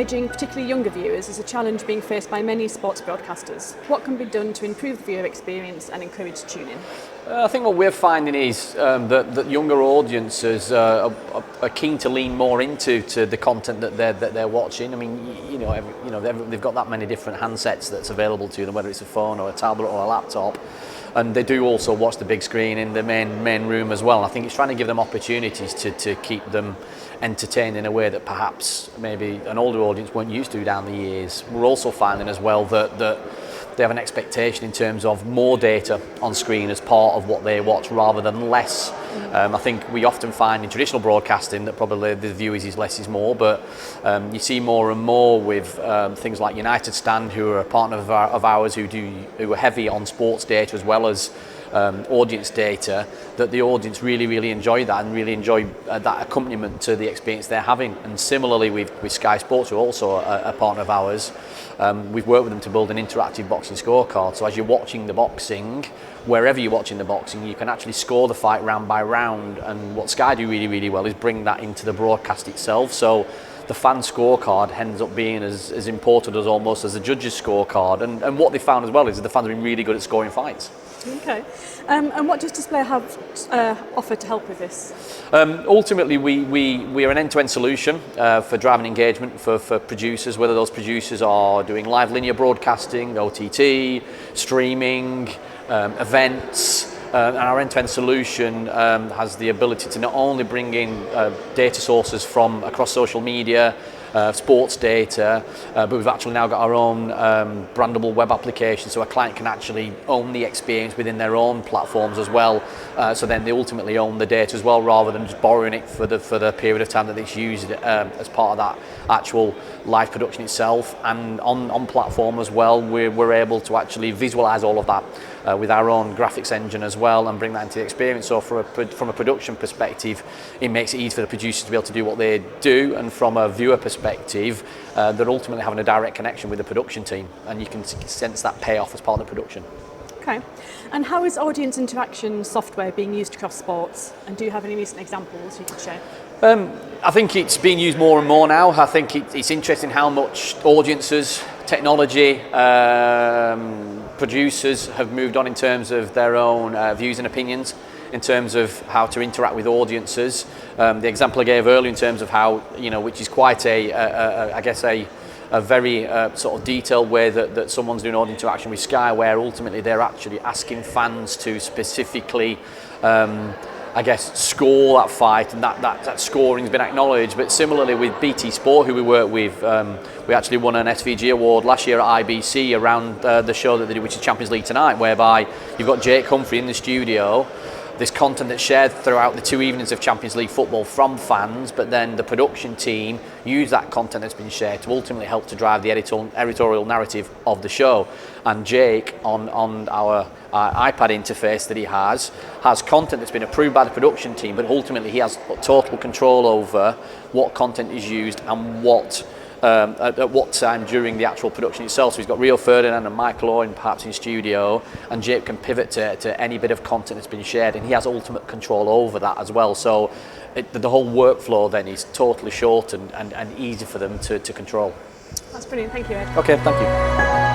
engaging particularly younger viewers is a challenge being faced by many sports broadcasters. What can be done to improve the viewer experience and encourage tuning? I think what we're finding is that younger audiences are keen to lean more into the content that they're watching. I mean, they've got that many different handsets that's available to them, whether it's a phone or a tablet or a laptop, and they do also watch the big screen in the main room as well. I think it's trying to give them opportunities to keep them entertained in a way that perhaps maybe an older audience weren't used to down the years. We're also finding as well that they have an expectation in terms of more data on screen as part of what they watch rather than less. I think we often find in traditional broadcasting that probably the view is less is more, but you see more and more with things like United Stand, who are a partner of ours who are heavy on sports data as well as audience data, that the audience really enjoy that and really enjoy that accompaniment to the experience they're having. And similarly with Sky Sports, who are also a partner of ours, we've worked with them to build an interactive boxing scorecard. So as you're watching the boxing, wherever you're watching the boxing, you can actually score the fight round by round. And what Sky do really well is bring that into the broadcast itself. So the fan scorecard ends up being as important as almost as the judge's scorecard. And what they found as well is that the fans have been really good at scoring fights. Okay. And what does Dizplai have offered to help with this? Ultimately, we are an end-to-end solution for driving engagement for producers, whether those producers are doing live linear broadcasting, OTT, streaming, events. And our end-to-end solution has the ability to not only bring in data sources from across social media, sports data, but we've actually now got our own brandable web application, so a client can actually own the experience within their own platforms as well. So then they ultimately own the data as well, rather than just borrowing it for the period of time that it's used as part of that actual live production itself. And on platform as well, we're able to actually visualize all of that with our own graphics engine as well and bring that into the experience. So from a production perspective, it makes it easy for the producers to be able to do what they do, and from a viewer perspective, they're ultimately having a direct connection with the production team, and you can sense that payoff as part of the production. Okay. And how is audience interaction software being used across sports? And do you have any recent examples you could share? I think it's being used more and more now. I think it's interesting how much audiences, technology, producers have moved on in terms of their own views and opinions, in terms of how to interact with audiences. The example I gave earlier in terms of how, which is quite I guess a very sort of detailed way that someone's doing audience interaction with Sky, where ultimately they're actually asking fans to specifically score that fight, and that scoring's been acknowledged. But similarly with BT Sport, who we work with, we actually won an SVG award last year at IBC around the show that they did, which is Champions League Tonight, whereby you've got Jake Humphrey in the studio. This content that's shared throughout the 2 evenings of Champions League football from fans, but then the production team use that content that's been shared to ultimately help to drive the editorial narrative of the show. And Jake, on our iPad interface that he has content that's been approved by the production team, but ultimately he has total control over what content is used and at what time during the actual production itself. So he's got Rio Ferdinand and Michael Owen perhaps in studio, and Jake can pivot to any bit of content that's been shared, and he has ultimate control over that as well. So the whole workflow then is totally short and easy for them to control. That's brilliant, thank you, Ed. Okay, thank you.